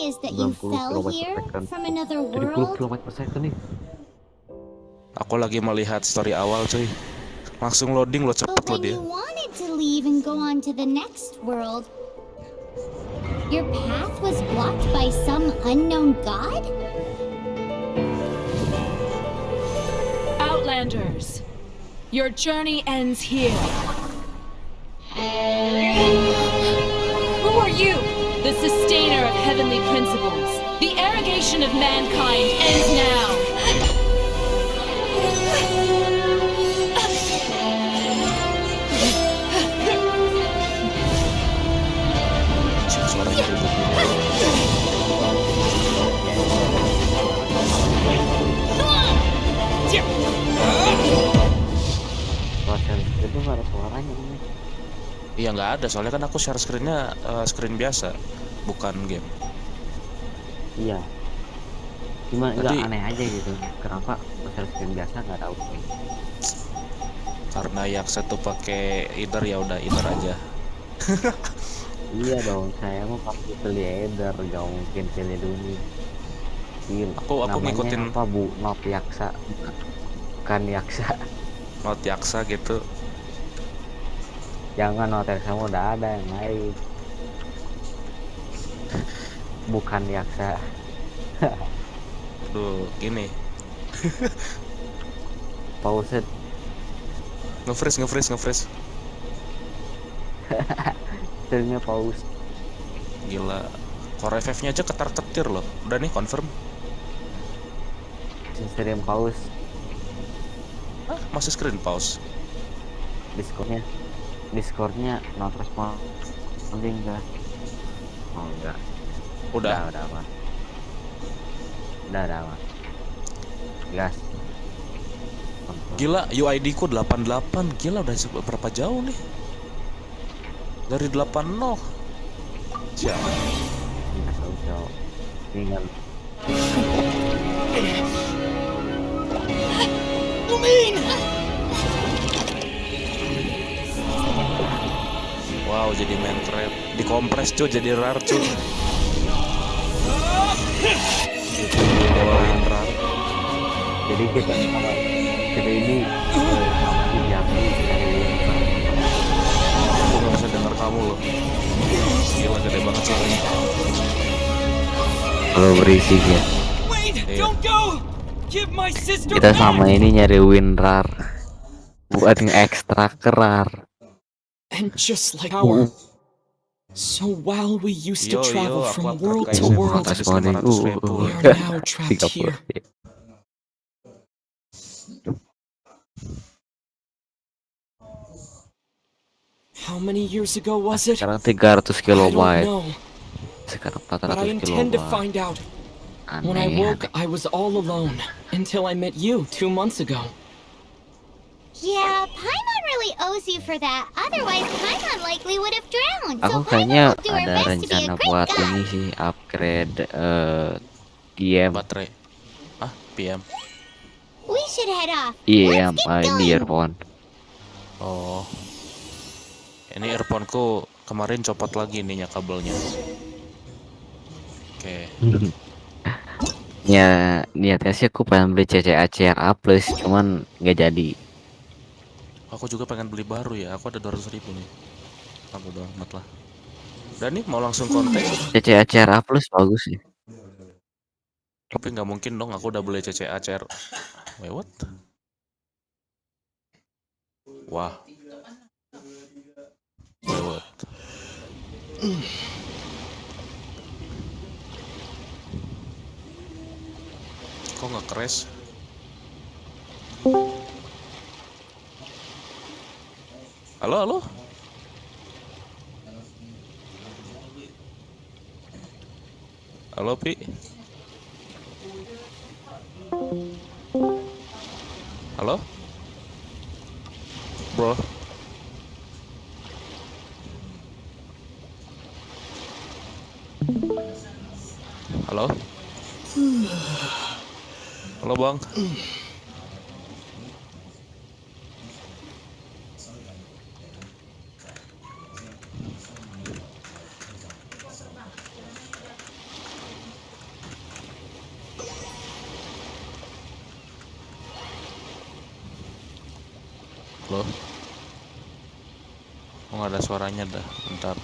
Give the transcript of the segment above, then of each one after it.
is that you 90 fell kilometer here per second. from another 70 world? kilometer per second nih. Aku lagi melihat story awal cuy. Langsung loading lo, cepet But lo when dia. you wanted to leave and go on to the next world, your path was blocked by some unknown god? Outlanders, your journey ends here. Who are you? The sustainer of heavenly principles. The arrogation of mankind ends now. Suaranya ribet gitu. Kalau share screen tuh nggak ada suaranya nih. Iya nggak ada, soalnya kan aku share screennya screen biasa, bukan game. Iya. Cuma nggak Tadi aneh aja gitu. Kenapa share screen biasa nggak ada audio? karena yang satu pakai either ya udah either aja. Iya dong, saya mau pasti pilih Eder, gak mungkin pilih Duni. Aku Namanya ngikutin apa Bu? Not Yaksa, bukan Yaksa. not yaksa gitu. Jangan Not Yaksa, udah ada yang lain. Bukan Yaksa. Aduh, gini. Pause. Nge-freeze. Hasilnya pause. Gila. Core FF-nya aja ketar-ketir loh. Udah nih confirm. Sistem pause. Hah, masih screen pause. Discordnya not responding enggak? Oh enggak. Udah. Udah aman. Udah aman. Gas. Gila, UID ku 88. Gila, udah berapa jauh nih? Dari 80. Siapa? Nggak tahu jauh. Tinggal. Wow, jadi main trap. Dikompres cuy, jadi rar cuy. Bawain rar. Jadi kita ini namanya Jaki dari Aku gak bisa denger kamu loh. Gila, gede banget suaranya. kalau berisik ya. Iya. Kita sama ini nyari WinRAR buat nge-ekstrak rar. And just like our so while we used to travel Aku from upload world kayak to world, 500.000. we are now trapped 30. here. How many years ago was it? Sekarang 300 I don't kilobyte. know, Sekarang but I 400 intend to kilobyte. find out. When I Aneh, woke, aneh. I was all alone until I met you 2 months ago. Yeah, Paimon really owes you for that. Otherwise, Paimon likely would have drowned. Aku So kayaknya Paimon will do her ada best to be a rencana great buat guy. ini sih, upgrade PM. Baterai. Ah, PM. We should head off. Iya, Let's get ini going. earphone. Oh. Ini earphone-ku kemarin copot lagi ininya kabelnya. Oke. Ya, niatnya sih aku pengen beli CCA CRA Plus, cuman nggak jadi. Aku juga pengen beli baru ya. Aku ada 200.000 nih. Aku udah amat lah. Dan nih mau langsung kontak. CCA CRA Plus bagus sih. Tapi nggak mungkin dong. Aku udah beli CCA CR. Wait, what? Wah. Wait, what? Kok nggak crash? Halo, halo? Halo, Pi? Halo? Bro? Halo? Halo, Bang? Loh, kok nggak ada suaranya dah. Bentar.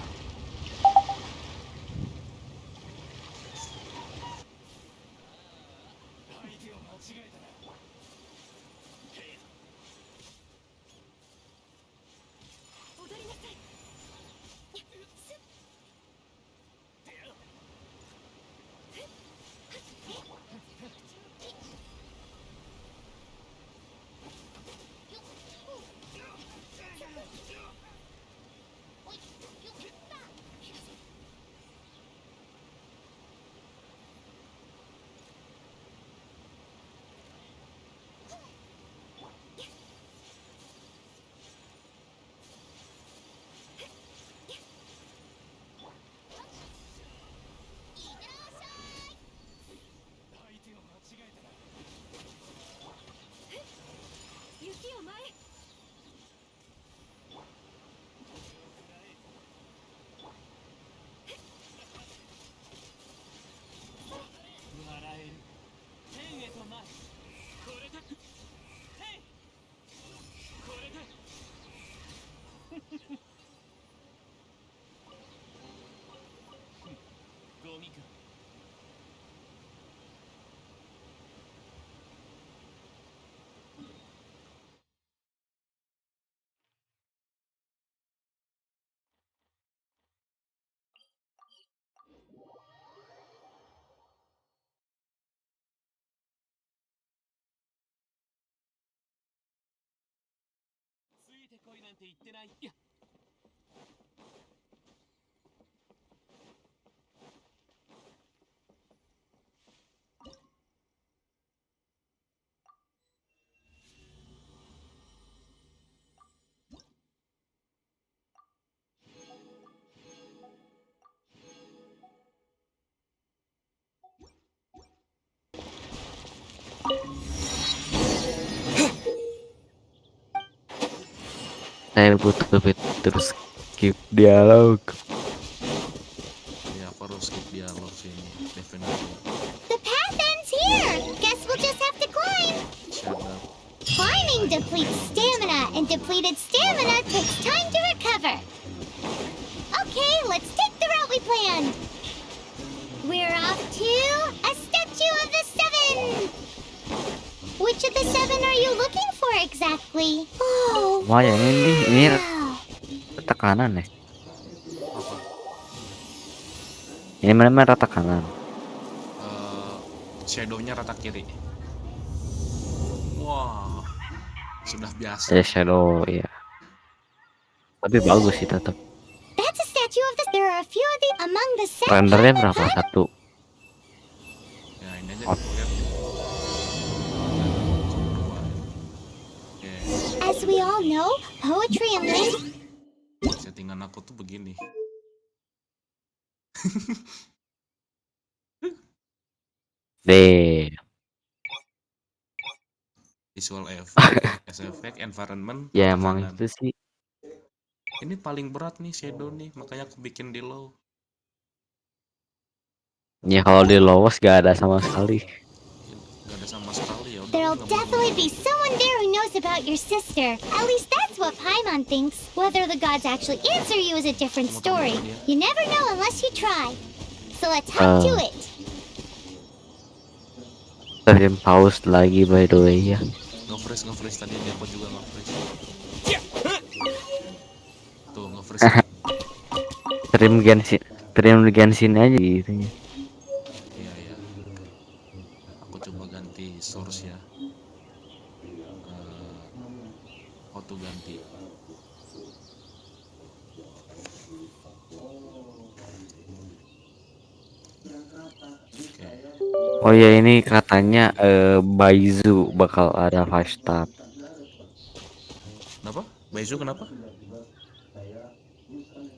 Saya butuh fitur skip dialog. Ya, aku harus skip dialog sini. Definitely. The path ends here. Guess we'll just have to climb. Shut up. Climbing depletes stamina, and depleted stamina takes time to recover. Okay, let's take the route we planned. We're off to a statue of the seven. Which of the seven are you looking for exactly? Oh, Lumayan ini wow. rata kanan ya. Apa? Ini memang rata kanan. Shadow-nya rata kiri. Wah, sudah biasa. Saya shadow ya. Tapi bagus sih tetap. That's a statue of the. There are a few of the among the seven. Rendernya berapa? 1. Ya, ini aja Oh. lihat. Oke, As we all know, poetry and language. settingan aku tuh begini. Deh. Visual effect, environment, Ya rata emang kanan. itu sih. Ini paling berat nih shadow nih, makanya aku bikin di low. Ya kalau di lowest gak ada sama sekali. Gak ada sama sekali ya. Udah, There'll nggak mau definitely be nunggu. someone there who knows about your sister. At least that's what Paimon thinks. Whether the gods actually answer you is a different story. You never know unless you try. So let's hop to it. Stream pause lagi by the way ya. Nge-freeze tadi ini aku juga nge-freeze. Tuh nge-freeze. Stream Genshin aja gitu ya. Iya. Aku coba ganti source ya. Auto ganti. Oke. Oh ya ini katanya Baizu bakal ada 5 star. Kenapa? Baizu kenapa?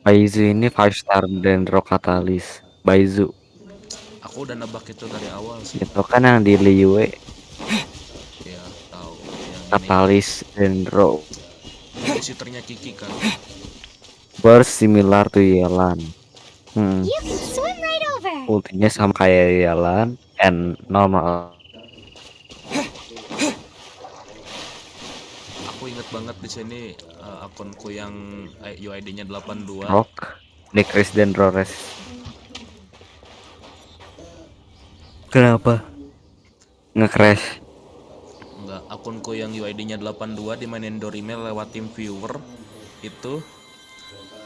Baizu ini 5 star dan Rock Catalyst. Baizu Aku udah nebak itu dari awal sih. itu kan yang di Liyue Ya, tahu. Yang ini Catalyst dan Rock babysitter-nya Kiki kan. burst similar to Yelan. You can swim right over. Ultinya sama kayak Yelan and normal. Aku aku inget banget di sini akunku yang UID-nya 82. Rock, Decrease dan Rores. Kenapa? Nge-crash. Enggak, akunku yang UID-nya 82 dimainin Dorime lewat tim viewer. Itu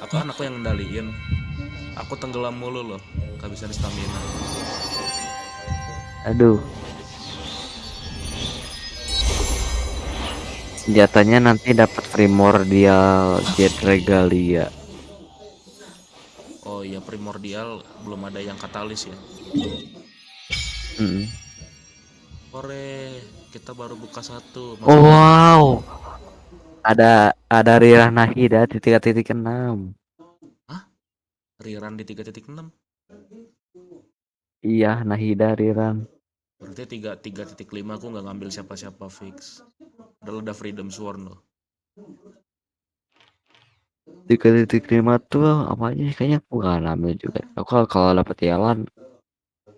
aku yang ngendaliin. Aku tenggelam mulu loh, kehabisan stamina. Aduh. Senjatanya nanti dapat primordial jet regalia. Oh iya, primordial belum ada yang katalis ya. Ore, kita baru buka satu. Oh, wow. Ada Rira Nahida di 3.6. Hah? Rerun di 3.6? Iya, Nahida Riran. Berarti 3.5 aku nggak ngambil siapa-siapa fix. Udah Freedom Sworn loh. 3.5 tuh apa aja kayaknya aku gak ngambil juga. Aku kalau dapet Yalan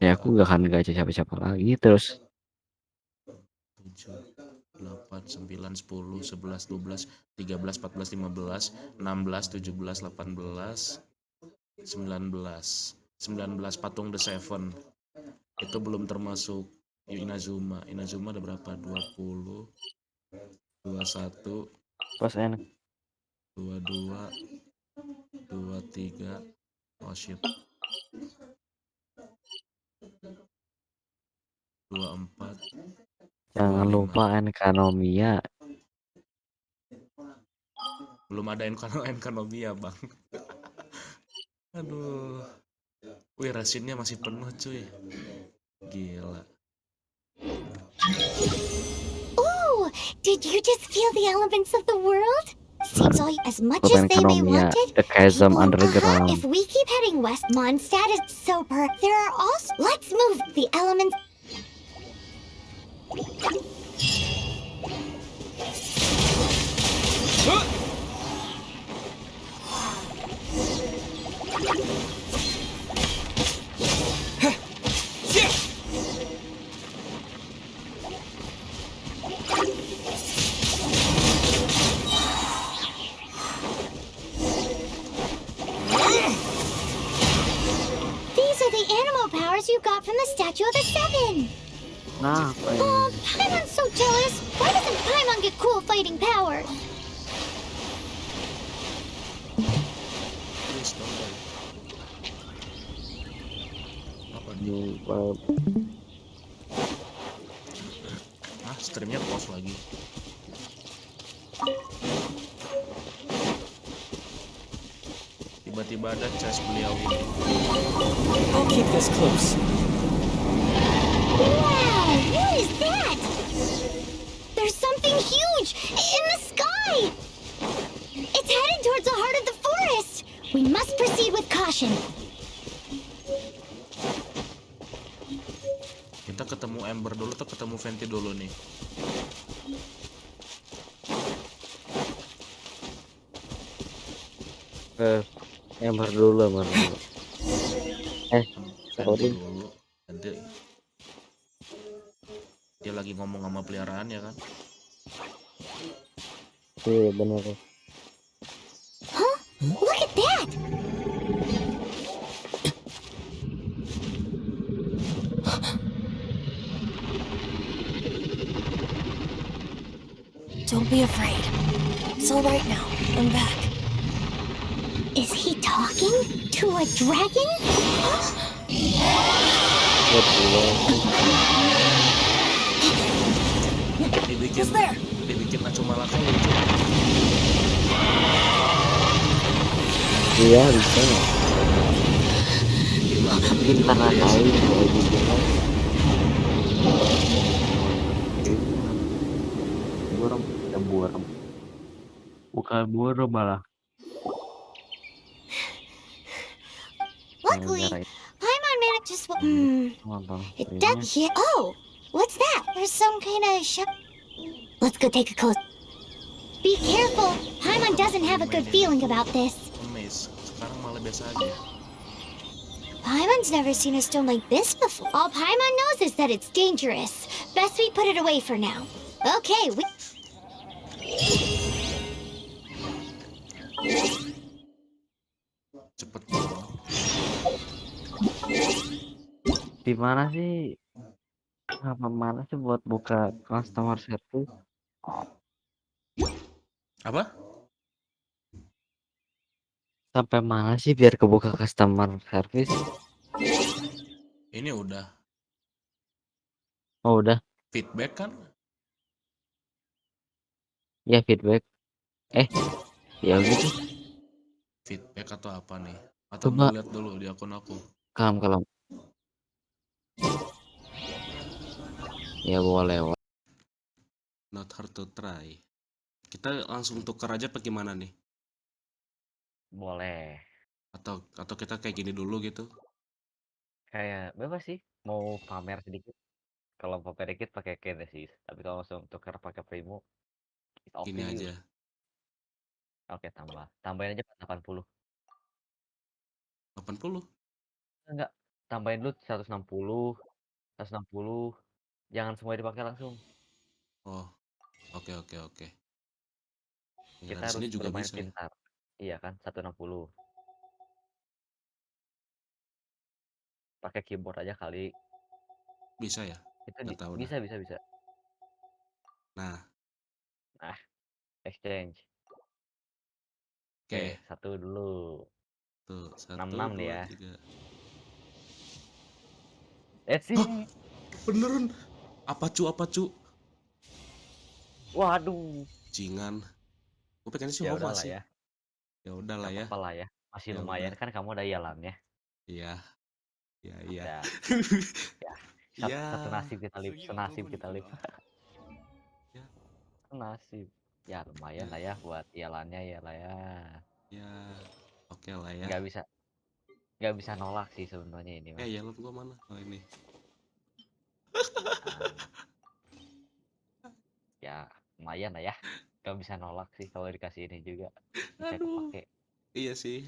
ya aku gak akan gacha siapa-siapa lagi terus. 7, 8, 9, 10, 11, 12, 13, 14, 15, 16, 17, 18, 19. 19 patung The Seven. Itu belum termasuk Inazuma. Inazuma ada berapa? 20, 21, Pas enak. 22, 23. Oh shit. 24. Jangan 25. lupa Enkanomiya. Belum ada Enkanomiya bang. Aduh. Wih, rasinnya masih penuh cuy. Gila. Ooh, did you just feel the elements of the world? Seems all as much Klub as they may Enkanomiya, want it. The Chasm People, Underground. if we keep heading west, Mondstadt is sober. There are also. Let's move the elements. These are the animal powers you got from the Statue of the Seven. Nah, apa ini? Oh, Paimon's so jealous. Why doesn't Paimon get cool fighting powers? Please don't die. Apa nih? Lupa. Streamnya pause lagi. Tiba-tiba ada chest beliau ini. I'll keep this close. Wow, what is that? There's something huge in the sky. It's headed towards the heart of the forest. We must proceed with caution. Kita ketemu Ember dulu atau ketemu Venti dulu nih? Ember dulu. Venti Sorry. dulu. Nanti dia lagi ngomong sama peliharaan ya kan? Iya benar. Huh? Look at that! Don't be afraid. It's all right now. I'm back. Is he talking to a dragon? Dibikin Acu Malaka lucu. Iya bisa. Gila. Mungkin karena tahu kalau dibilang buram. Bukan buram malah. Luckily, Paimon managed to It does. Yeah. Oh, what's that? There's some kind of Let's go take a close. Be careful. Paimon doesn't have a good feeling about this. Amaze. Sekarang malah biasa aja. Paimon's never seen a stone like this before. All Paimon knows is that it's dangerous. Best we put it away for now. Okay, we... Cepet banget. Di mana sih? Apa mana sih buat buka customer service? Apa? Sampai mana sih biar kebuka customer service? Ini udah Oh udah, feedback kan? ya feedback. Ya gitu. Feedback atau apa nih? Atau mau Coba lihat dulu di akun aku? kalau ya boleh. Not hard to try. Kita langsung tuker aja apa gimana nih? Boleh. Atau kita kayak gini dulu gitu? Kayak bebas sih. Mau pamer sedikit. Kalau pamer dikit pakai Kinesis. Tapi kalau langsung tukar pakai Primo, it's up to Gini you. aja. Oke, tambahin aja 80. 80. Enggak, tambahin dulu 160, 160. Jangan semua dipakai langsung. Oh, oke oke oke. Ya, Kita di harus sini juga bermain bisa ya. pintar. Iya kan, 160. Pakai keyboard aja kali. Bisa ya? Itu Nggak tahu dah. bisa. Nah, Nah, exchange. Oke, oke. satu dulu. Tuh, 1, 66 nih 2, ya. 3. Let's Hah? see. Beneran? Apa cu? Waduh. Jingan. Gue pengennya sih Ya Homa udahlah sih. ya. Ya udahlah Gak ya. apa-apa lah ya. Masih Ya lumayan udah. kan kamu ada Yalannya. Iya. Iya, iya. Ada ya. Iya. Satu nasib kita lip, senasib kita lip. Ya, Senasib. Ya lumayan ya, lah ya buat Yalannya ya lah ya. ya. Oke lah ya. Nggak bisa nggak bisa nolak sih sebenarnya ini mah. Ya lot gua mana? Oh ini. Nah, ya lumayan lah ya. Nggak bisa nolak sih kalau dikasih ini juga. Bisa Aduh. kepake. Iya sih.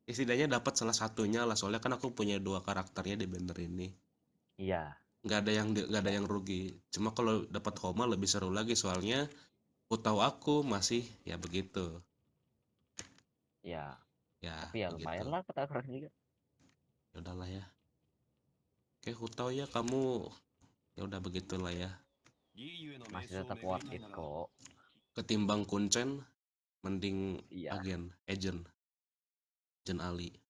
Setidaknya dapat salah satunya lah, soalnya kan aku punya 2 karakternya di banner ini. Iya. Nggak ada yang rugi. Cuma kalau dapat Homa lebih seru lagi, soalnya aku tahu aku masih ya begitu. Ya. Ya Tapi ya begitu. lumayan lah kata juga. Ya udahlah ya. Oke, aku tahu ya kamu, ya udah begitulah ya. Masih tetap worth it kok. Ketimbang kuncen, mending Iya. agent Ali.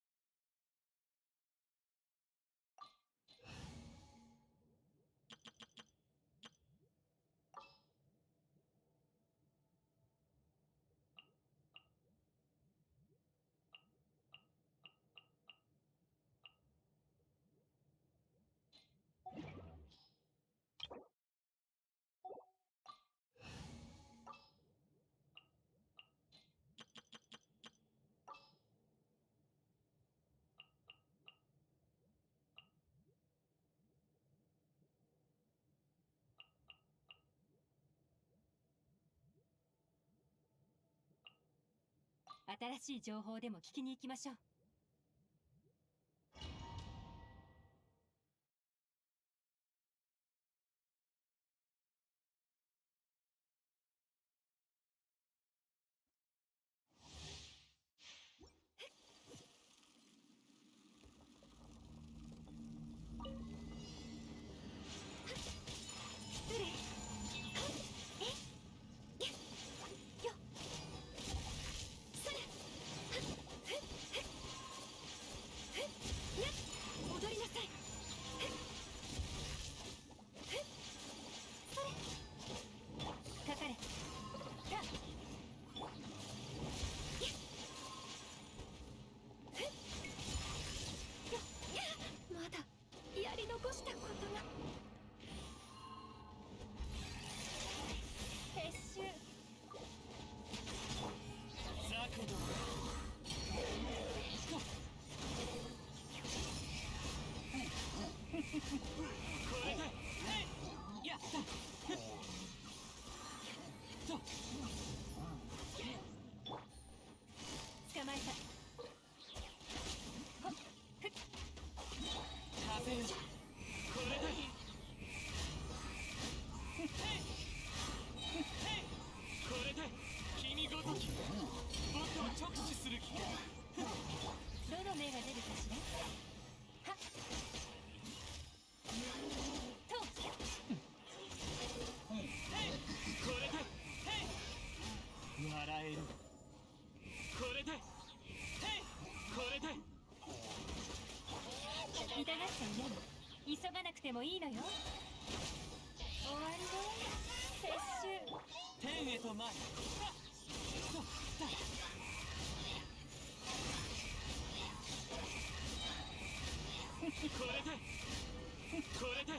がなくてもいいのよ。終わりで撤収。天へと前。これで。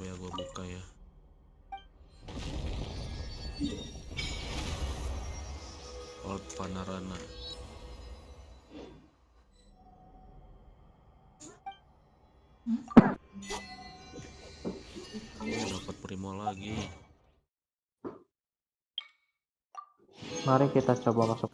Coba ya gua buka ya. Old Vanarana. Dapat primo lagi. Mari kita coba masuk.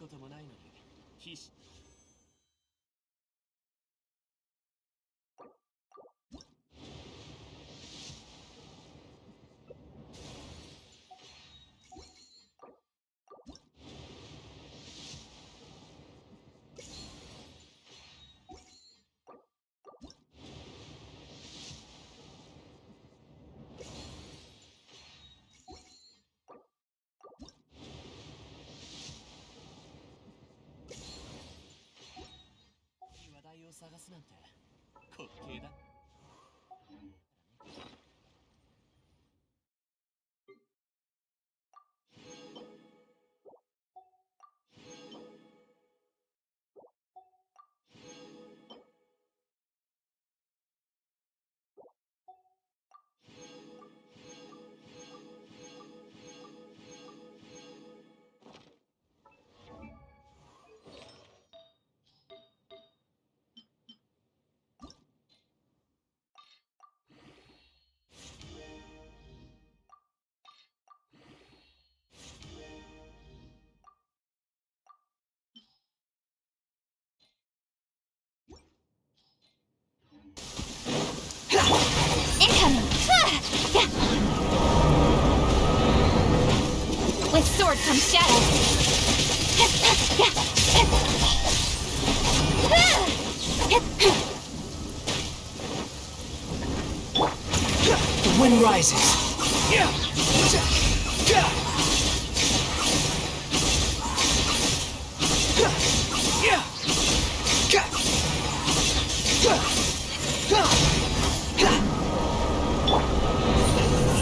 Incoming! With sword comes shadow. The wind rises.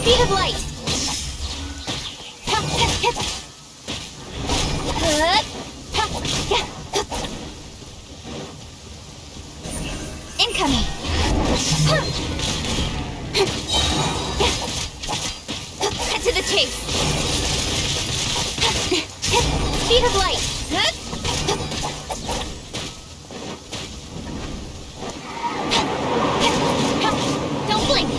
Speed of light. Incoming. Cut to the chase. Speed of light. Don't blink.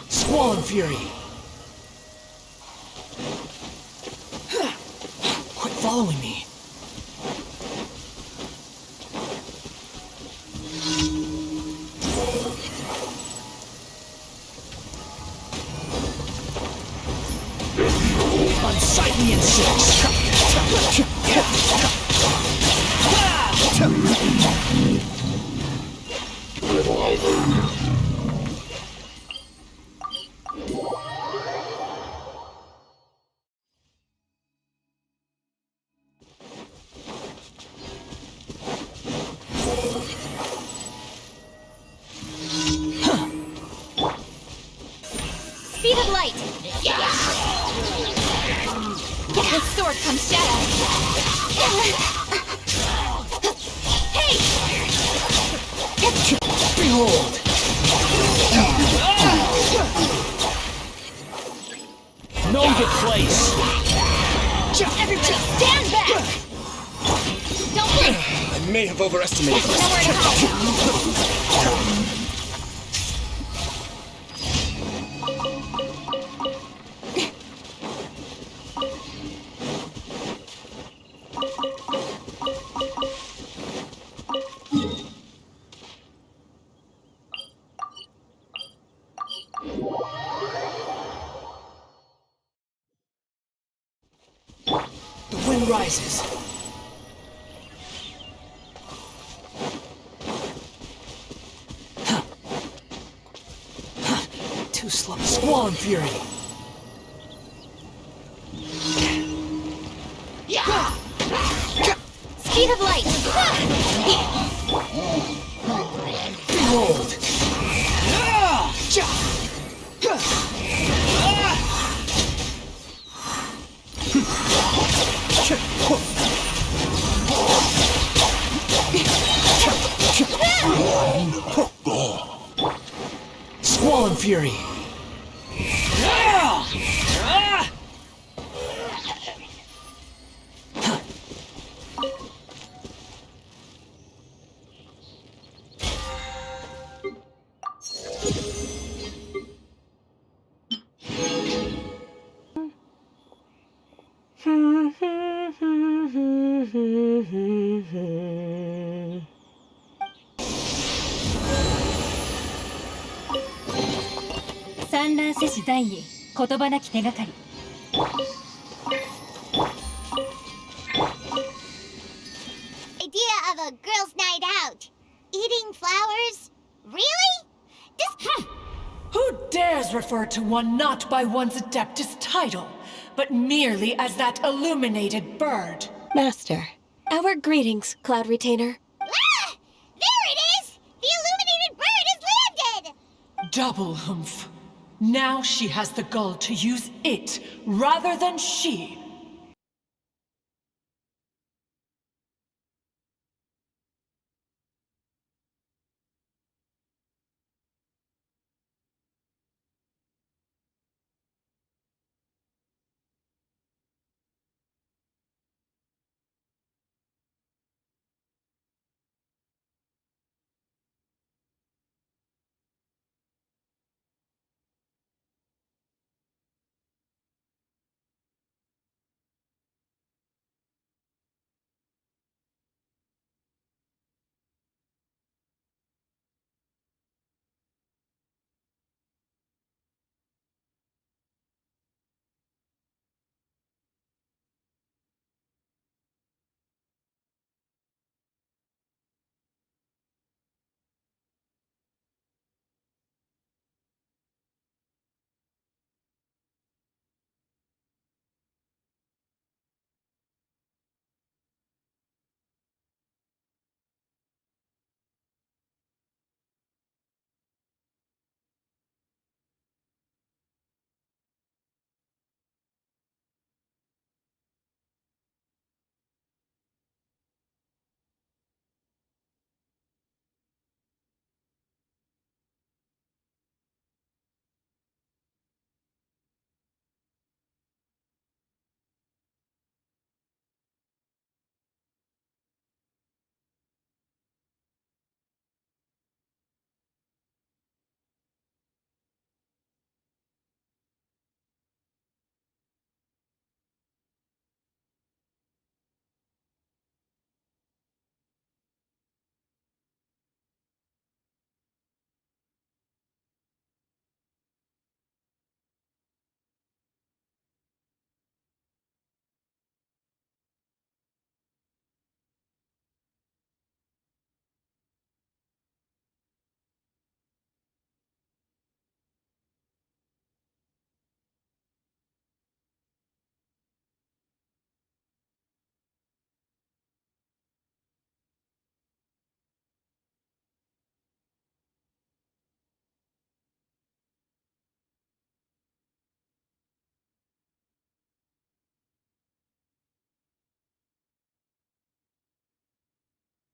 Squall Fury. Quit following me. Unsightly insects. Speed of light. With sword comes shadow. Hey! Behold! Know the place! Everybody stand back! Don't blink! I may have overestimated this. Nowhere to hide. sun rises. Too slow. Squall and fury. Speed of light. Behold. Squall and fury. Idea of a girls' night out. Eating flowers? Really? This... Who dares refer to one not by one's Adeptus title, but merely as that illuminated bird? Master, our greetings, Cloud Retainer. Ah! There it is! The illuminated bird has landed! Double humph. Now she has the gall to use it rather than she.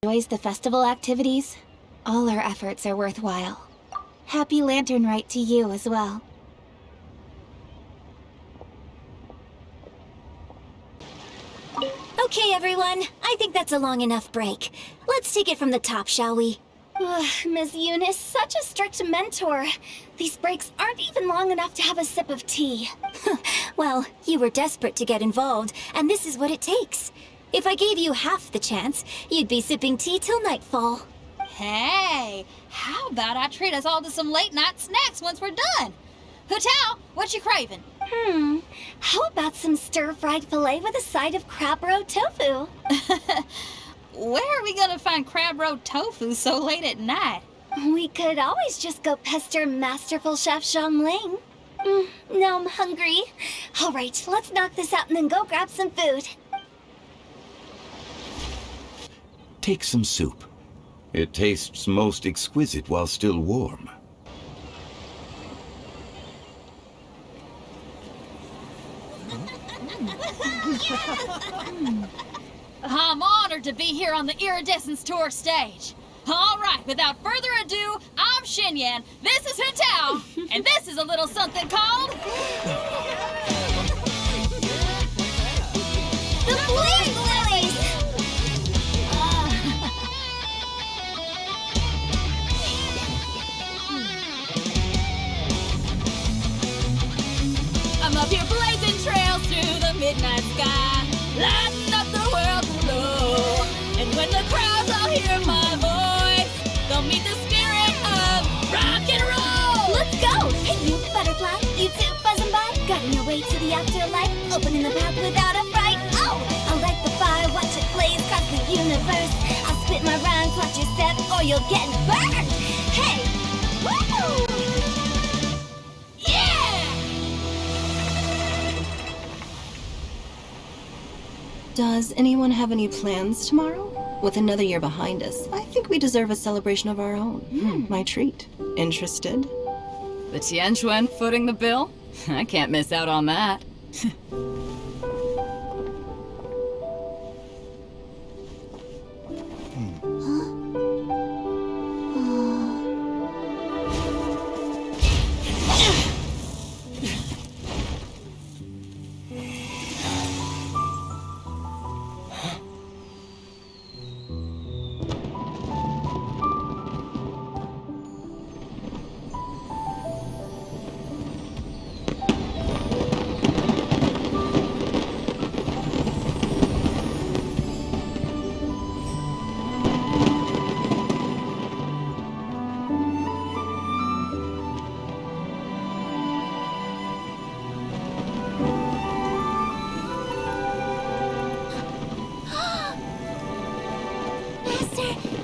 Enjoys the festival activities? All our efforts are worthwhile. Happy Lantern Rite to you as well. Okay, everyone. I think that's a long enough break. Let's take it from the top, shall we? Miss Eunice, such a strict mentor. These breaks aren't even long enough to have a sip of tea. Well, you were desperate to get involved, and this is what it takes. If I gave you half the chance, you'd be sipping tea till nightfall. Hey, how about I treat us all to some late-night snacks once we're done? Hu Tao, what you craving? How about some stir-fried filet with a side of crab roe tofu? Where are we gonna find crab roe tofu so late at night? We could always just go pester Masterful Chef Xiangling. Now I'm hungry. All right, let's knock this out and then go grab some food. Take some soup. It tastes most exquisite while still warm. I'm honored to be here on the Iridescence Tour stage. All right, without further ado, I'm Xinyan, this is Hutao, and this is a little something called... The Blaze Lilies! I'm up here blazing trails through the midnight sky, lighting up the world below. And when the crowds all hear my voice, they'll meet the spirit of rock and roll. Let's go! Hey, you butterfly, you too buzzing by. Guiding your way to the afterlife, opening the path without a fright. Oh, I'll light the fire, watch it blaze across the universe. I'll spit my rhymes, watch your step, or you'll get burned. Hey, woo! Does anyone have any plans tomorrow? With another year behind us, I think we deserve a celebration of our own. My treat. Interested? The Tianquan footing the bill? I can't miss out on that.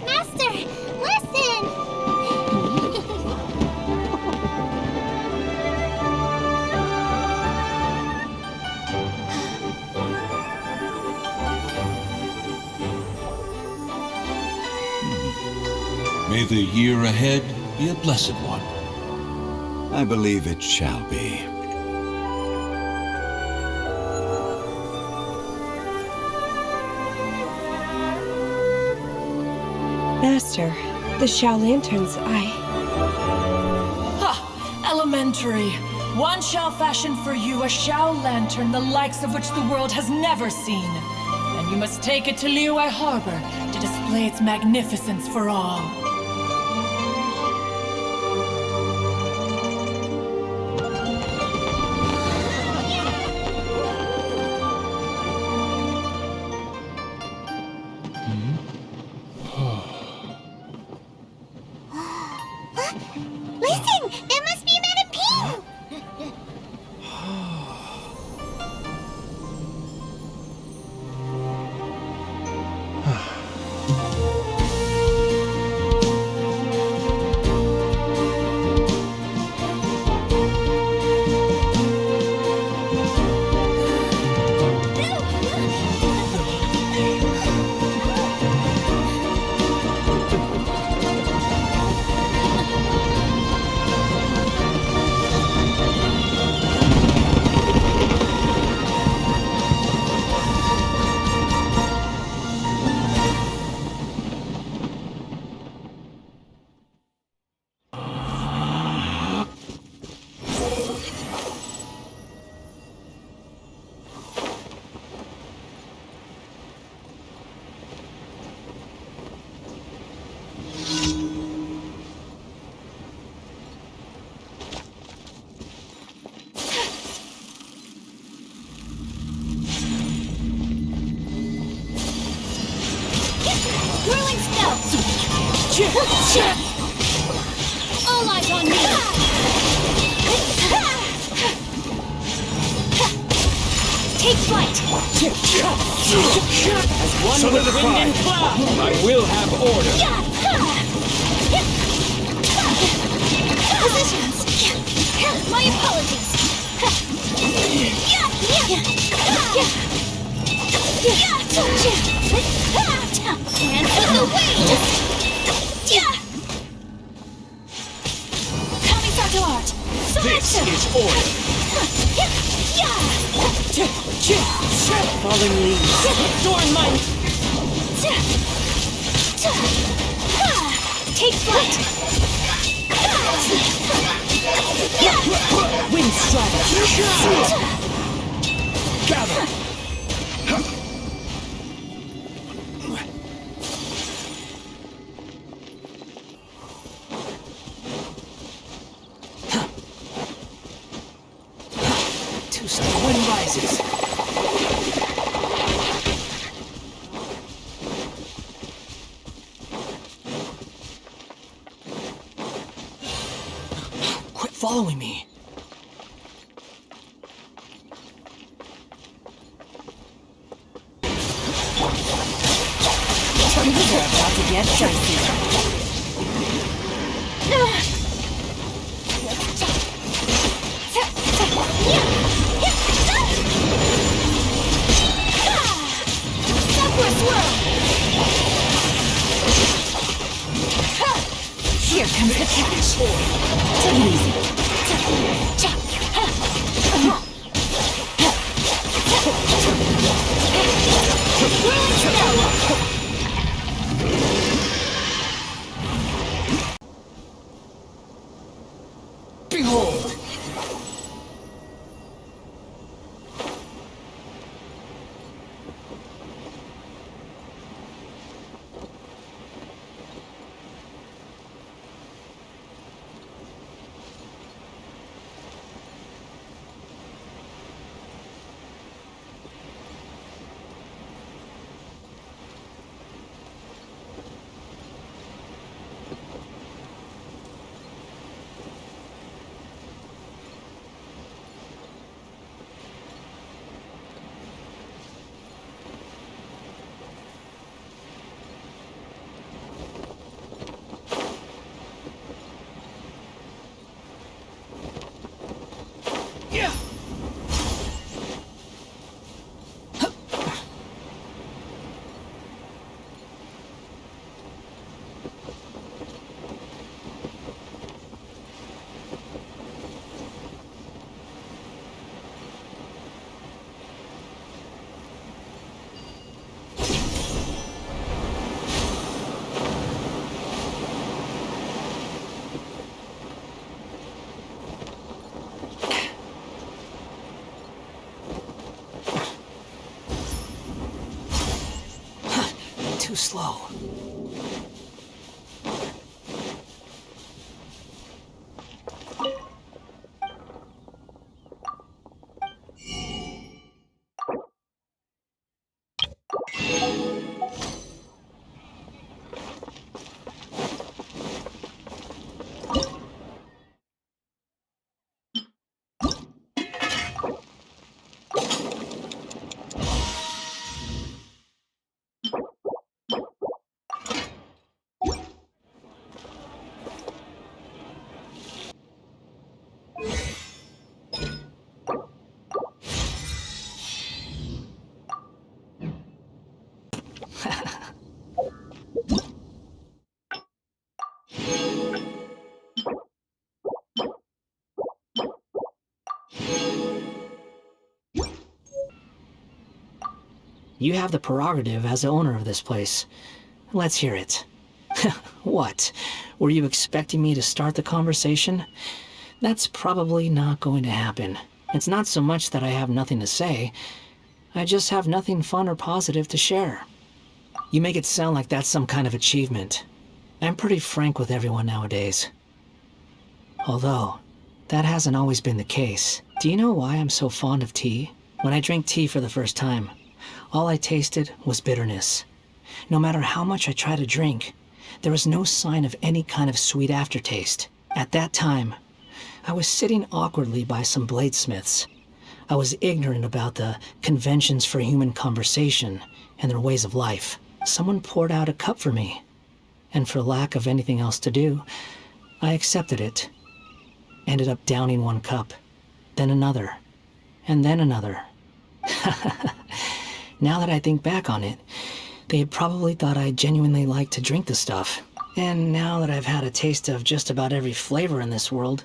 Master, listen! May the year ahead be a blessed one. I believe it shall be. Master, the Xiao Lanterns, Ha! Elementary. One shall fashion for you a Xiao Lantern the likes of which the world has never seen. And you must take it to Liyue Harbor to display its magnificence for all. Listen! That must be Madame Ping! As one with wind and cloud, I will have order. Positions. My apologies. And for the wings. Kamisato art. This is order. Falling leaves. Adorn my... Take flight. Wind strike. Gather. Too slow. Wind rises. Quit following me. You're about to get dicey. Here comes the catch. Take it easy. Behold! Too slow. You have the prerogative as the owner of this place. Let's hear it. What? Were you expecting me to start the conversation? That's probably not going to happen. It's not so much that I have nothing to say. I just have nothing fun or positive to share. You make it sound like that's some kind of achievement. I'm pretty frank with everyone nowadays. Although, that hasn't always been the case. Do you know why I'm so fond of tea? When I drank tea for the first time, all I tasted was bitterness. No matter how much I tried to drink, there was no sign of any kind of sweet aftertaste. At that time, I was sitting awkwardly by some bladesmiths. I was ignorant about the conventions for human conversation and their ways of life. Someone poured out a cup for me, and for lack of anything else to do, I accepted it. Ended up downing one cup, then another, and then another. Now that I think back on it, they probably thought I genuinely liked to drink the stuff. And now that I've had a taste of just about every flavor in this world,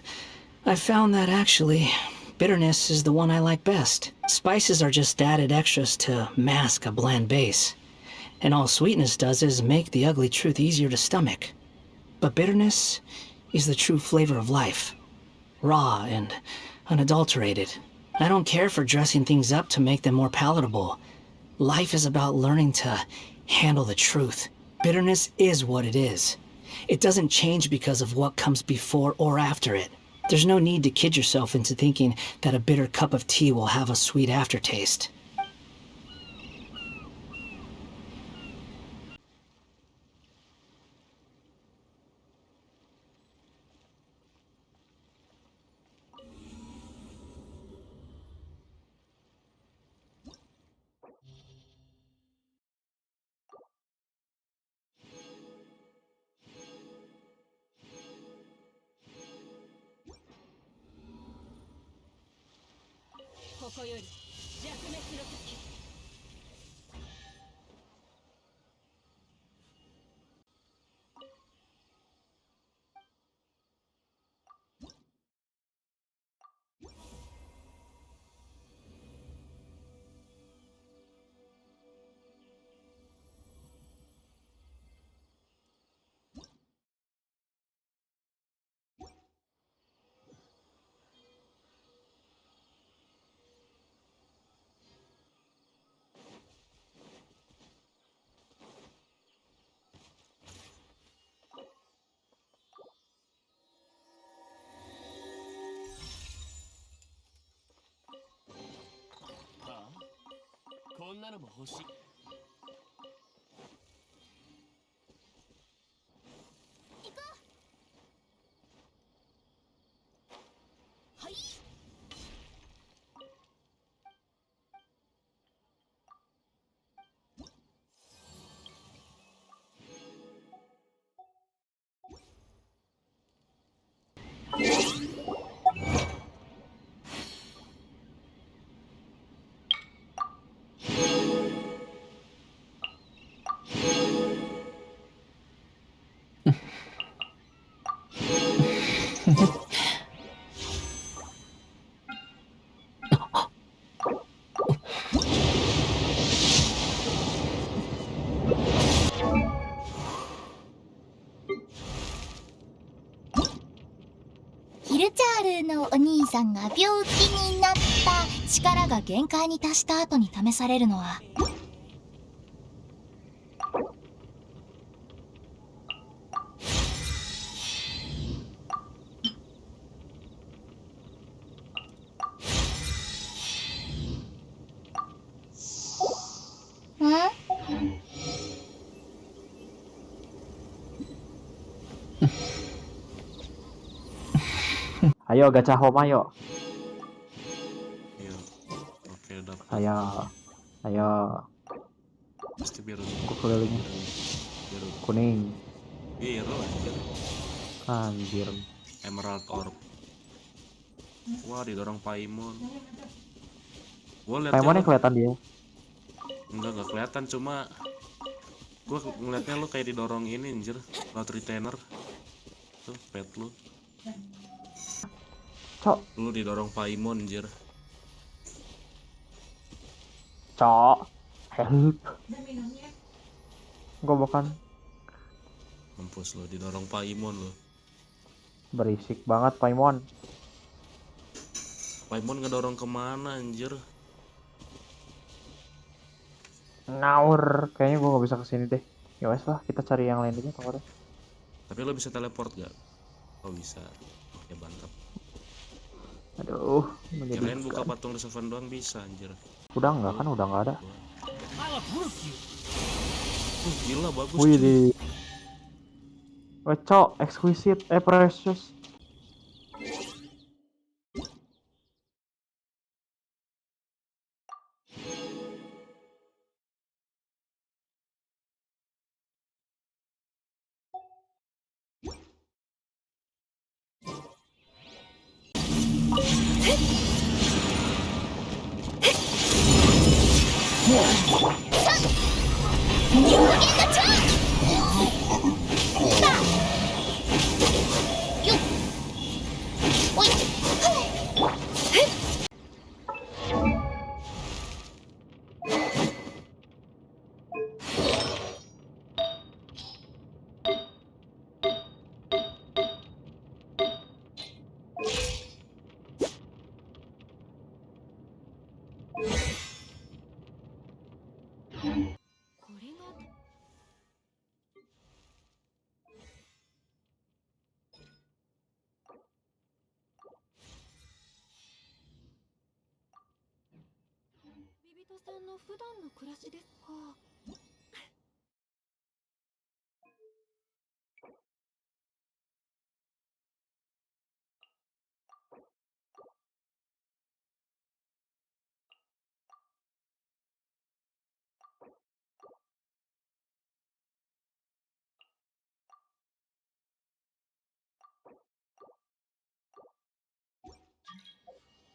I've found that actually, bitterness is the one I like best. Spices are just added extras to mask a bland base. And all sweetness does is make the ugly truth easier to stomach. But bitterness is the true flavor of life. Raw and unadulterated. I don't care for dressing things up to make them more palatable. Life is about learning to handle the truth. Bitterness is what it is. It doesn't change because of what comes before or after it. There's no need to kid yourself into thinking that a bitter cup of tea will have a sweet aftertaste. Hirchar のお兄さんが病気になった。力が限界に達した後に試されるのはAyo gacha home ayo. Iya. Oke, dapat. Ayo. Pasti biru. Aku kelilingnya. Biru. Kuning. Biru anjir. Anjir. Emerald Orb. Wah, didorong Paimon. Gua liatnya Paimonnya kelihatan dia. Enggak kelihatan, cuma gua ngeliatnya lu kayak didorong ini anjir, laut retainer. Tuh, pet lu. Cok. Lu didorong Paimon anjir. Cok. Help. Gua bukan. Mampus lu, didorong Paimon lu. Berisik banget Paimon. Paimon ngedorong kemana anjir? Ngawur. Kayaknya gua nggak bisa kesini deh. Ya wes lah, kita cari yang lain aja pokoknya. Tapi lo bisa teleport gak? Oh bisa. Oke, mantap. Aduh, Kirain buka patung di Seven doang bisa anjir. Udah enggak kan, udah enggak ada. Gila bagus. Wih di. Cok, exquisite, precious. さんの普段の暮らしですか。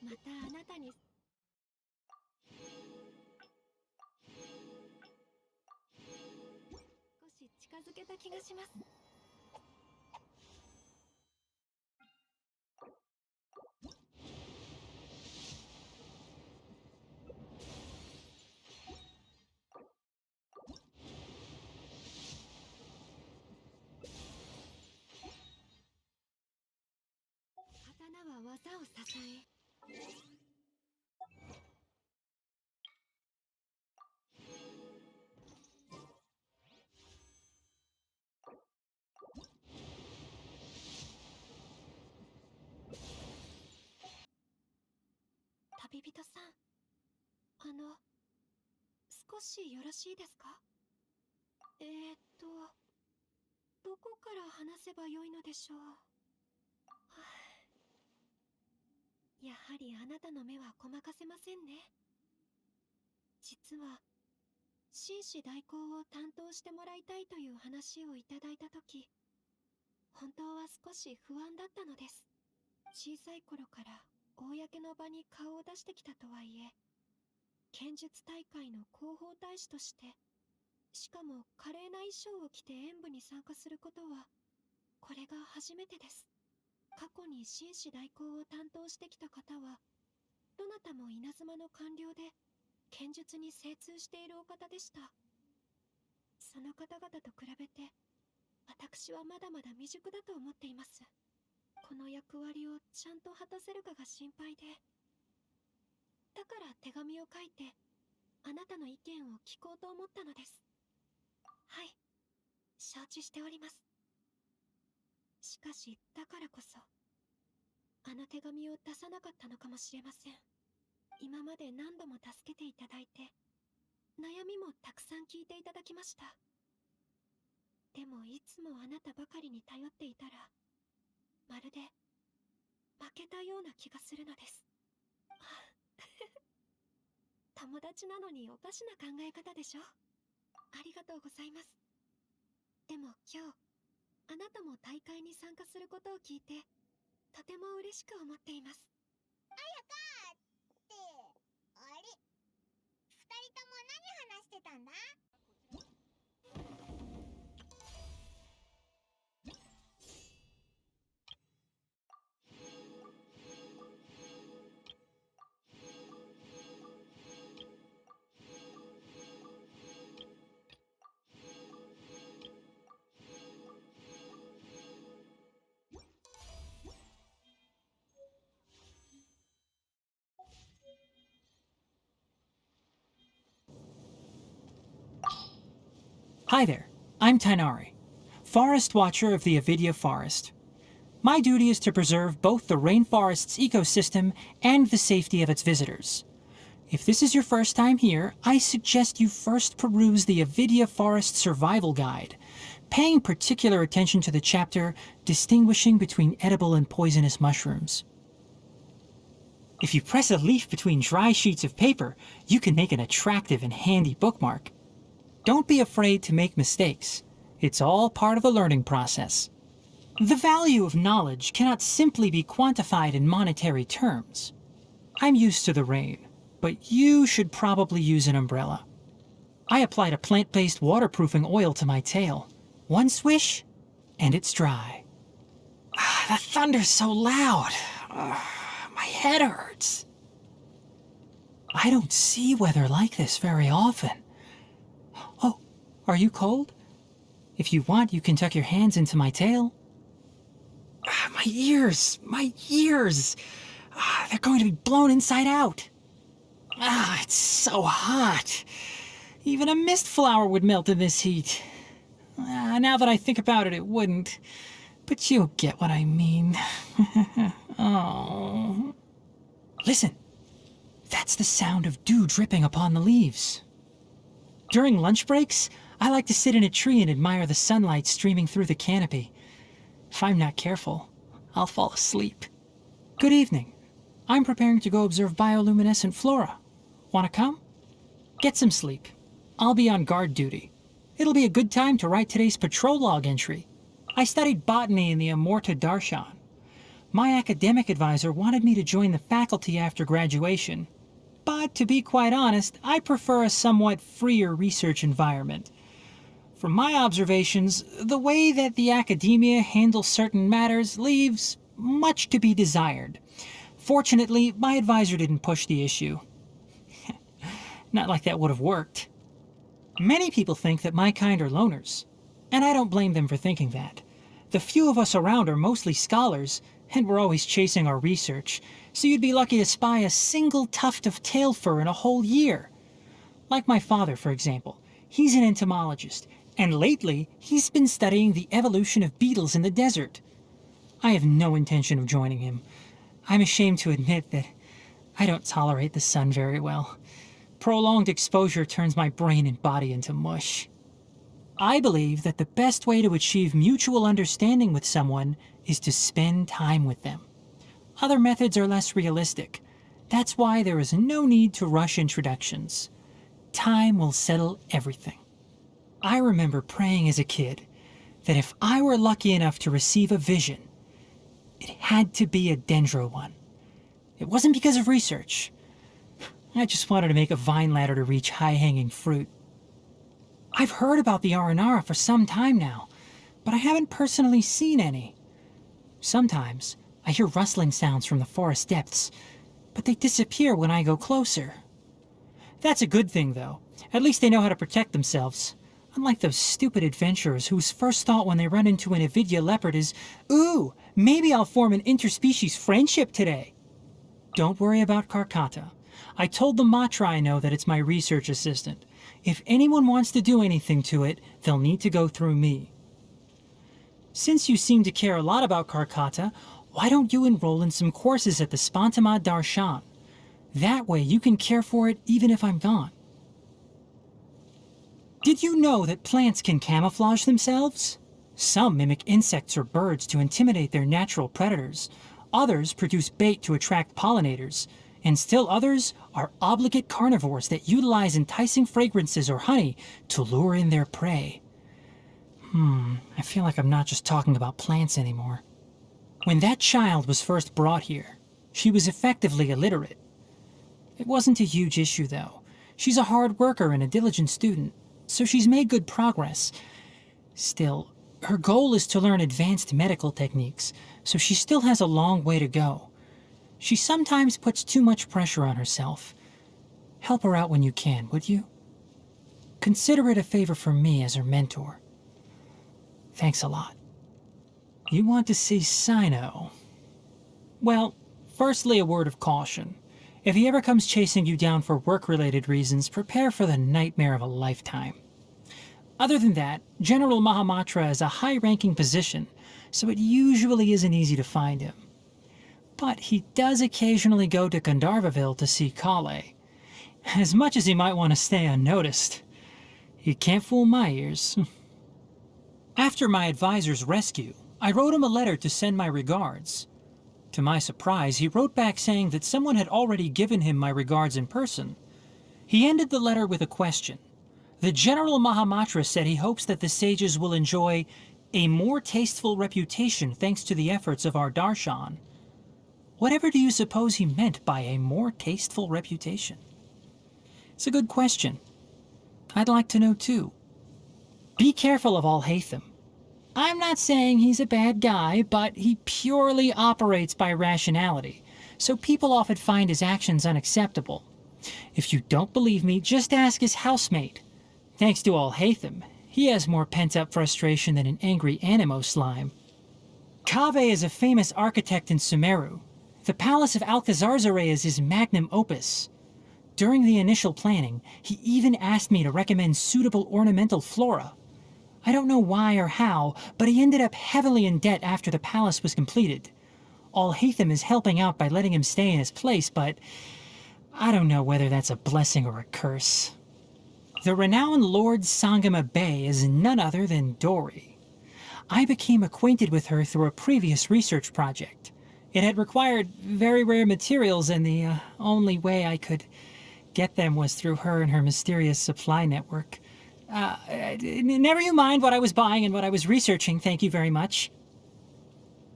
またあなたに少し近づけた気がします。刀は技を支え、旅人さん、少しよろしいですか？どこから話せばよいのでしょう。やはりあなたの目はごまかせませんね。実は紳士代行を担当してもらいたいという話をいただいたとき、本当は少し不安だったのです。小さい頃から公の場に顔を出してきたとはいえ、剣術大会の広報大使として、しかも華麗な衣装を着て演舞に参加することは、これが初めてです。過去に紳士代行を担当してきた方は、どなたも稲妻の官僚で、剣術に精通しているお方でした。その方々と比べて、私はまだまだ未熟だと思っています。この役割をちゃんと果たせるかが心配で。だから手紙を書いて、あなたの意見を聞こうと思ったのです。はい、承知しております。しかし、だからこそ、あの手紙を出さなかったのかもしれません。今まで何度も助けていただいて、悩みもたくさん聞いていただきました。でもいつもあなたばかりに頼っていたら、まるで負けたような気がするのです。友達なのにおかしな考え方でしょ。ありがとうございます。でも今日、あなたも大会に参加することを聞いて、とても嬉しく思っています。あやかーって、あれ？二人とも何話してたんだ？Hi there, I'm Tainari, Forest Watcher of the Avidya Forest. My duty is to preserve both the rainforest's ecosystem and the safety of its visitors. If this is your first time here, I suggest you first peruse the Avidya Forest Survival Guide, paying particular attention to the chapter distinguishing between edible and poisonous mushrooms. If you press a leaf between dry sheets of paper, you can make an attractive and handy bookmark. Don't be afraid to make mistakes. It's all part of the learning process. The value of knowledge cannot simply be quantified in monetary terms. I'm used to the rain, but you should probably use an umbrella. I applied a plant-based waterproofing oil to my tail. One swish, and it's dry. The thunder's so loud. My head hurts. I don't see weather like this very often. Oh, are you cold? If you want, you can tuck your hands into my tail. My ears! They're going to be blown inside out. It's so hot. Even a mist flower would melt in this heat. Now that I think about it, it wouldn't. But you'll get what I mean. Oh. Listen. That's the sound of dew dripping upon the leaves. During lunch breaks, I like to sit in a tree and admire the sunlight streaming through the canopy. If I'm not careful, I'll fall asleep. Good evening. I'm preparing to go observe bioluminescent flora. Wanna come? Get some sleep. I'll be on guard duty. It'll be a good time to write today's patrol log entry. I studied botany in the Amorta Darshan. My academic advisor wanted me to join the faculty after graduation. But to be quite honest, I prefer a somewhat freer research environment. From my observations, the way that the academia handles certain matters leaves much to be desired. Fortunately, my advisor didn't push the issue. Not like that would have worked. Many people think that my kind are loners, and I don't blame them for thinking that. The few of us around are mostly scholars, and we're always chasing our research, so you'd be lucky to spy a single tuft of tail fur in a whole year. Like my father, for example. He's an entomologist, and lately he's been studying the evolution of beetles in the desert. I have no intention of joining him. I'm ashamed to admit that I don't tolerate the sun very well. Prolonged exposure turns my brain and body into mush. I believe that the best way to achieve mutual understanding with someone is to spend time with them. Other methods are less realistic. That's why there is no need to rush introductions. Time will settle everything. I remember praying as a kid that if I were lucky enough to receive a vision, it had to be a dendro one. It wasn't because of research. I just wanted to make a vine ladder to reach high-hanging fruit. I've heard about the Aranara for some time now, but I haven't personally seen any. Sometimes I hear rustling sounds from the forest depths, but they disappear when I go closer. That's a good thing, though. At least they know how to protect themselves. Unlike those stupid adventurers whose first thought when they run into an Avidya leopard is, "Ooh, maybe I'll form an interspecies friendship today." Don't worry about Karkata. I told the Matra I know that it's my research assistant. If anyone wants to do anything to it, they'll need to go through me. Since you seem to care a lot about Karkata, why don't you enroll in some courses at the Spantama Darshan? That way you can care for it even if I'm gone. Did you know that plants can camouflage themselves? Some mimic insects or birds to intimidate their natural predators. Others produce bait to attract pollinators. And still others are obligate carnivores that utilize enticing fragrances or honey to lure in their prey. I feel like I'm not just talking about plants anymore. When that child was first brought here, she was effectively illiterate. It wasn't a huge issue, though. She's a hard worker and a diligent student, so she's made good progress. Still, her goal is to learn advanced medical techniques, so she still has a long way to go. She sometimes puts too much pressure on herself. Help her out when you can, would you? Consider it a favor from me as her mentor. Thanks a lot. You want to see Sino? Well, firstly, a word of caution. If he ever comes chasing you down for work-related reasons, prepare for the nightmare of a lifetime. Other than that, General Mahamatra is a high-ranking position, so it usually isn't easy to find him. But he does occasionally go to Gandharvaville to see Kale. As much as he might want to stay unnoticed. You can't fool my ears. After my advisor's rescue, I wrote him a letter to send my regards. To my surprise, he wrote back saying that someone had already given him my regards in person. He ended the letter with a question. The General Mahamatra said he hopes that the sages will enjoy a more tasteful reputation thanks to the efforts of our Darshan. Whatever do you suppose he meant by a more tasteful reputation? It's a good question. I'd like to know too. Be careful of Alhaitham. I'm not saying he's a bad guy, but he purely operates by rationality, so people often find his actions unacceptable. If you don't believe me, just ask his housemate. Thanks to Alhaitham, he has more pent-up frustration than an angry animo slime. Kaveh is a famous architect in Sumeru. The Palace of Alcazarzaray is his magnum opus. During the initial planning, he even asked me to recommend suitable ornamental flora. I don't know why or how, but he ended up heavily in debt after the palace was completed. Alhaitham is helping out by letting him stay in his place, but I don't know whether that's a blessing or a curse. The renowned Lord Sangama Bey is none other than Dori. I became acquainted with her through a previous research project. It had required very rare materials, and the only way I could get them was through her and her mysterious supply network. Never you mind what I was buying and what I was researching, thank you very much.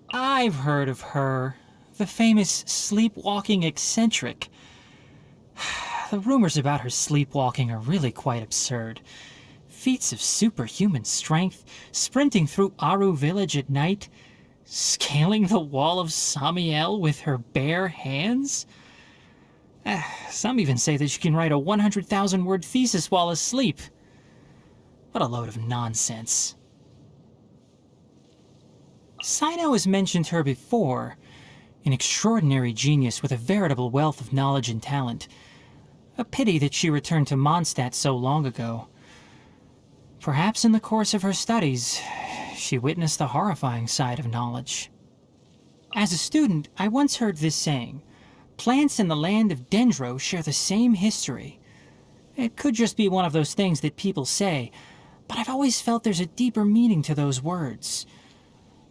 I've heard of her. The famous sleepwalking eccentric. The rumors about her sleepwalking are really quite absurd. Feats of superhuman strength, sprinting through Aru village at night, scaling the wall of Samiel with her bare hands. Some even say that she can write a 100,000-word thesis while asleep. What a load of nonsense. Sino has mentioned her before. An extraordinary genius with a veritable wealth of knowledge and talent. A pity that she returned to Mondstadt so long ago. Perhaps in the course of her studies, she witnessed the horrifying side of knowledge. As a student, I once heard this saying, plants in the land of Dendro share the same history. It could just be one of those things that people say, but I've always felt there's a deeper meaning to those words.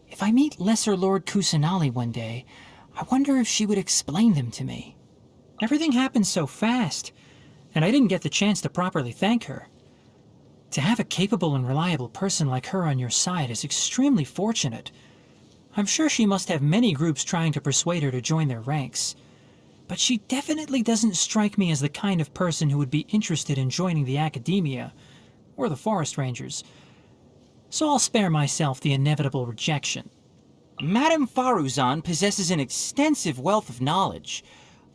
If I meet Lesser Lord Kusanali one day, I wonder if she would explain them to me. Everything happened so fast, and I didn't get the chance to properly thank her. To have a capable and reliable person like her on your side is extremely fortunate. I'm sure she must have many groups trying to persuade her to join their ranks. But she definitely doesn't strike me as the kind of person who would be interested in joining the academia, or the forest rangers. So I'll spare myself the inevitable rejection. Madame Faruzan possesses an extensive wealth of knowledge.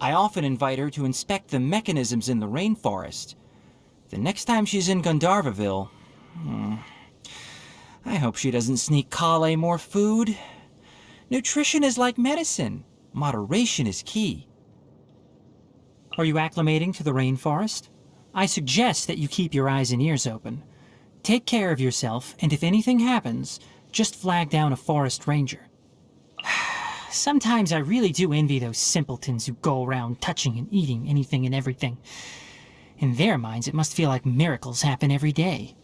I often invite her to inspect the mechanisms in the rainforest. The next time she's in Gandharvaville, I hope she doesn't sneak Kale more food. Nutrition is like medicine. Moderation is key. Are you acclimating to the rainforest? I suggest that you keep your eyes and ears open. Take care of yourself, and if anything happens, just flag down a forest ranger. Sometimes I really do envy those simpletons who go around touching and eating anything and everything. In their minds, it must feel like miracles happen every day.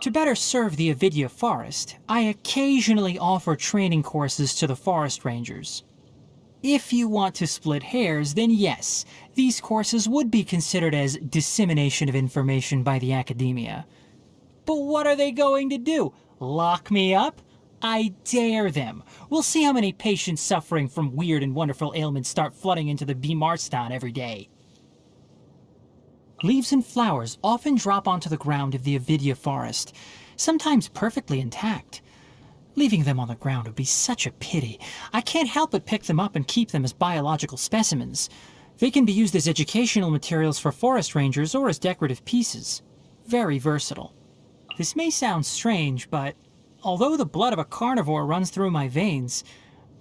To better serve the Avidya forest, I occasionally offer training courses to the forest rangers. If you want to split hairs, then yes, these courses would be considered as dissemination of information by the academia. But what are they going to do? Lock me up? I dare them. We'll see how many patients suffering from weird and wonderful ailments start flooding into the Bimarstan every day. Leaves and flowers often drop onto the ground of the Avidya forest, sometimes perfectly intact. Leaving them on the ground would be such a pity. I can't help but pick them up and keep them as biological specimens. They can be used as educational materials for forest rangers or as decorative pieces. Very versatile. This may sound strange, but although the blood of a carnivore runs through my veins,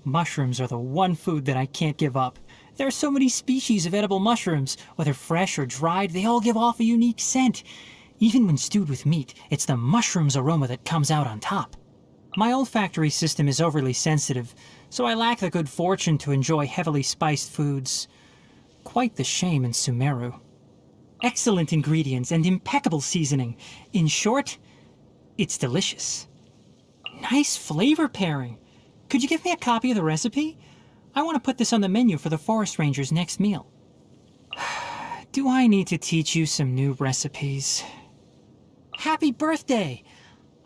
mushrooms are the one food that I can't give up. There are so many species of edible mushrooms. Whether fresh or dried, they all give off a unique scent. Even when stewed with meat, it's the mushroom's aroma that comes out on top. My olfactory system is overly sensitive, so I lack the good fortune to enjoy heavily spiced foods. Quite the shame in Sumeru. Excellent ingredients and impeccable seasoning. In short, it's delicious. Nice flavor pairing. Could you give me a copy of the recipe? I want to put this on the menu for the forest ranger's next meal. Do I need to teach you some new recipes? Happy birthday!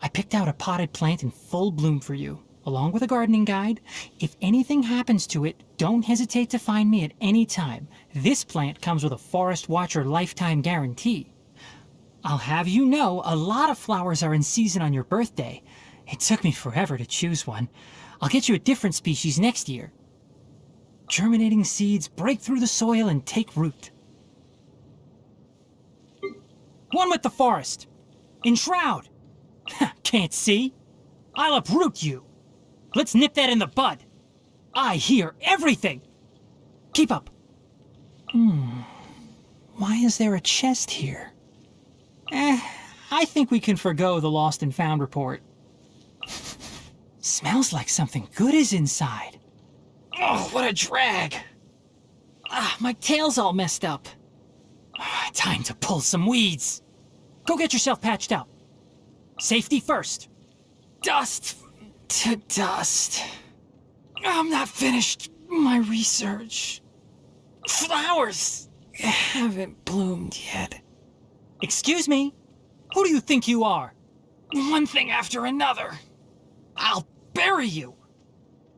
I picked out a potted plant in full bloom for you. along with a gardening guide. If anything happens to it, don't hesitate to find me at any time. This plant comes with a Forest Watcher lifetime guarantee. I'll have you know, a lot of flowers are in season on your birthday. It took me forever to choose one. I'll get you a different species next year. Germinating seeds break through the soil and take root. One with the forest. Enshroud. Can't see? I'll uproot you. Let's nip that in the bud. I hear everything. Keep up. Why is there a chest here? I think we can forgo the lost and found report. Smells like something good is inside. Oh, what a drag. My tail's all messed up. Time to pull some weeds. Go get yourself patched up. Safety first. Dust to dust. I'm not finished my research. Flowers haven't bloomed yet. Excuse me? Who do you think you are? One thing after another. I'll bury you.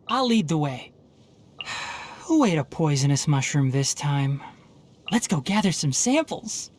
I'll lead the way. Who ate a poisonous mushroom this time? Let's go gather some samples.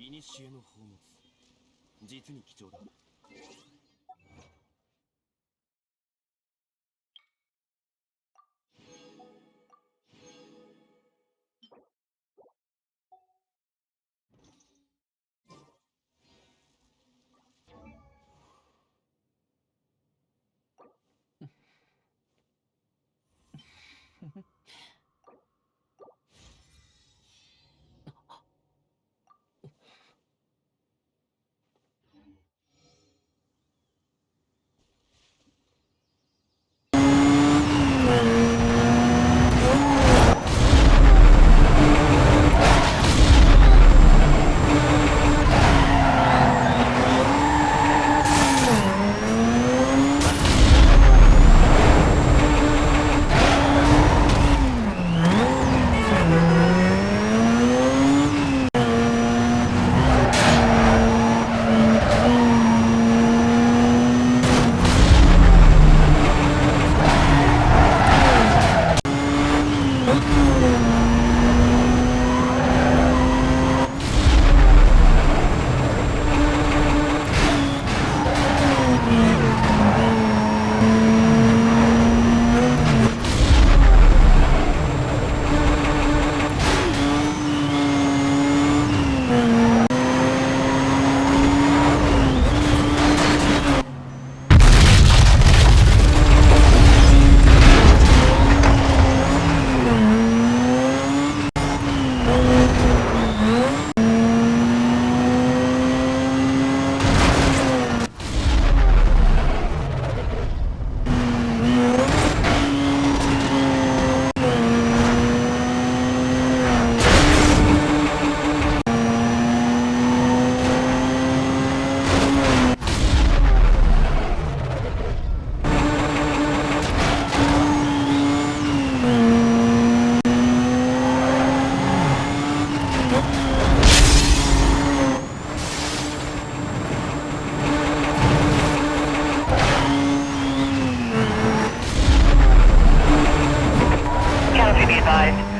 古の宝物、実に貴重だ。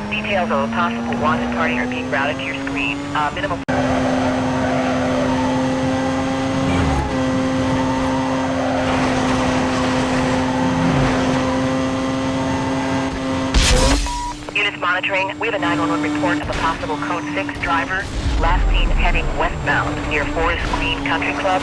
Details of a possible wanted party are being routed to your screen. Minimal. Units monitoring. We have a 911 report of a possible Code 6 driver. Last seen heading westbound near Forest Green Country Club.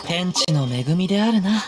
Tenchi no megumi de aru na.